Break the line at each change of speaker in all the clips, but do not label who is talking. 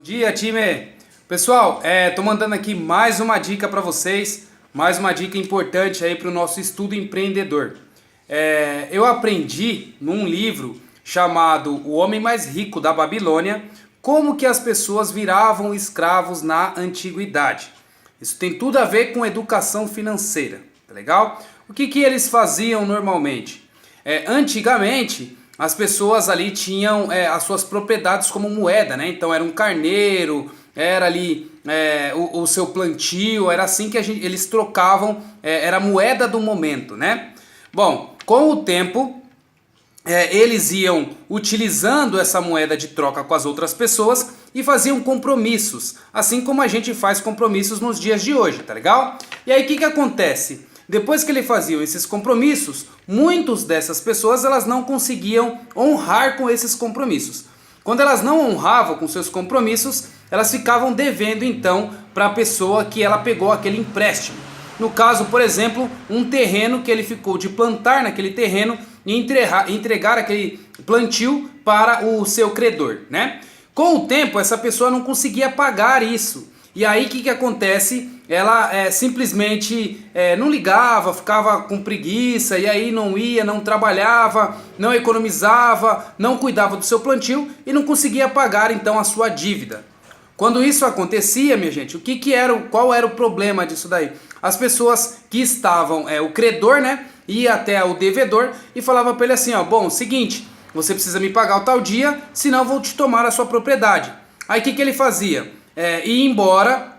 Dia, time! Pessoal, tô mandando aqui mais uma dica para vocês, mais uma dica importante aí para o nosso estudo empreendedor. Eu aprendi num livro chamado O Homem Mais Rico da Babilônia, como que as pessoas viravam escravos na antiguidade. Isso tem tudo a ver com educação financeira, tá legal? O que eles faziam normalmente? Antigamente, as pessoas ali tinham as suas propriedades como moeda, né? Então era um carneiro, era ali o seu plantio, era assim que eles trocavam, era a moeda do momento, né? Bom, com o tempo, eles iam utilizando essa moeda de troca com as outras pessoas e faziam compromissos, assim como a gente faz compromissos nos dias de hoje, tá legal? E aí o que acontece? Depois que eles faziam esses compromissos, muitas dessas pessoas elas não conseguiam honrar com esses compromissos. Quando elas não honravam com seus compromissos, elas ficavam devendo então para a pessoa que ela pegou aquele empréstimo. No caso, por exemplo, um terreno que ele ficou de plantar naquele terreno e entregar aquele plantio para o seu credor, né? Com o tempo, essa pessoa não conseguia pagar isso. E aí o que acontece? Ela simplesmente não ligava, ficava com preguiça, e aí não ia, não trabalhava, não economizava, não cuidava do seu plantio e não conseguia pagar então a sua dívida. Quando isso acontecia, minha gente, qual era o problema disso daí? As pessoas que estavam, o credor, né, ia até o devedor e falava para ele assim, ó, bom, seguinte, você precisa me pagar o tal dia, senão eu vou te tomar a sua propriedade. Aí o que ele fazia? Ir embora,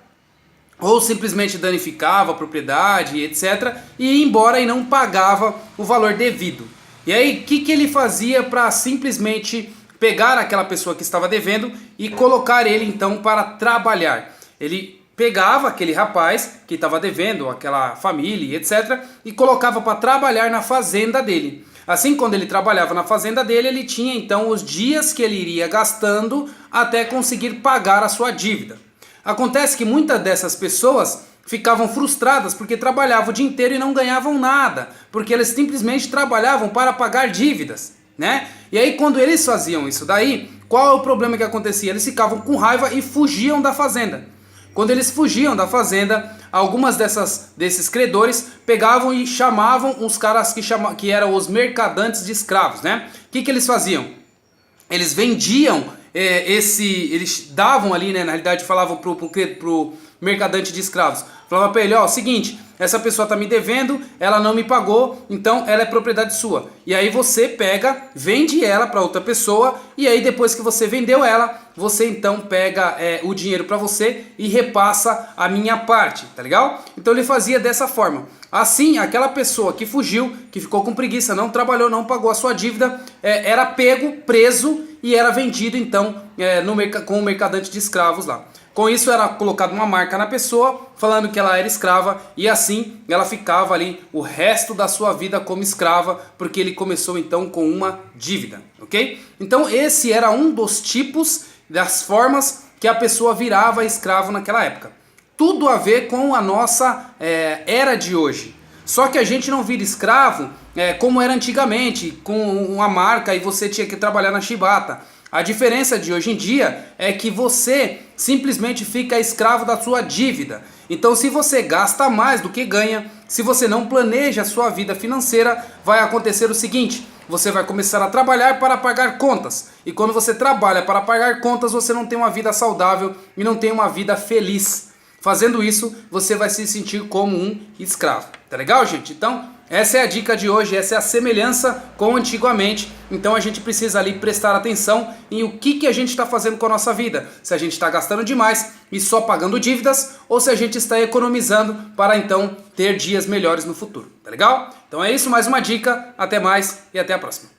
ou simplesmente danificava a propriedade, etc. E ia embora e não pagava o valor devido. E aí o que ele fazia para simplesmente pegar aquela pessoa que estava devendo e colocar ele então para trabalhar? Ele pegava aquele rapaz que estava devendo, aquela família, etc. e colocava para trabalhar na fazenda dele. Assim, quando ele trabalhava na fazenda dele, ele tinha então os dias que ele iria gastando até conseguir pagar a sua dívida. Acontece que muitas dessas pessoas ficavam frustradas porque trabalhavam o dia inteiro e não ganhavam nada, porque eles simplesmente trabalhavam para pagar dívidas, né? E aí quando eles faziam isso daí, qual é o problema que acontecia? Eles ficavam com raiva e fugiam da fazenda. Quando eles fugiam da fazenda, algumas desses credores pegavam e chamavam os caras que eram os mercadantes de escravos, né? O que eles faziam? Eles vendiam eles davam ali, né, na realidade falavam pro mercadante de escravos, falava para ele, ó, seguinte, essa pessoa tá me devendo, ela não me pagou, então ela é propriedade sua. E aí você pega, vende ela para outra pessoa, e aí depois que você vendeu ela, você então pega o dinheiro para você e repassa a minha parte, tá legal? Então ele fazia dessa forma. Assim, aquela pessoa que fugiu, que ficou com preguiça, não trabalhou, não pagou a sua dívida, era pego, preso e era vendido então com o mercadante de escravos lá. Com isso era colocado uma marca na pessoa, falando que ela era escrava, e assim ela ficava ali o resto da sua vida como escrava, porque ele começou então com uma dívida, ok? Então esse era um dos tipos, das formas que a pessoa virava escravo naquela época. Tudo a ver com a nossa era de hoje. Só que a gente não vira escravo como era antigamente, com uma marca e você tinha que trabalhar na chibata. A diferença de hoje em dia é que você simplesmente fica escravo da sua dívida. Então se você gasta mais do que ganha, se você não planeja a sua vida financeira, vai acontecer o seguinte: você vai começar a trabalhar para pagar contas. E quando você trabalha para pagar contas, você não tem uma vida saudável e não tem uma vida feliz. Fazendo isso, você vai se sentir como um escravo. Tá legal, gente? Então, essa é a dica de hoje, essa é a semelhança com antigamente. Então a gente precisa ali prestar atenção em o que a gente está fazendo com a nossa vida. Se a gente está gastando demais e só pagando dívidas, ou se a gente está economizando para então ter dias melhores no futuro. Tá legal? Então é isso, mais uma dica. Até mais e até a próxima.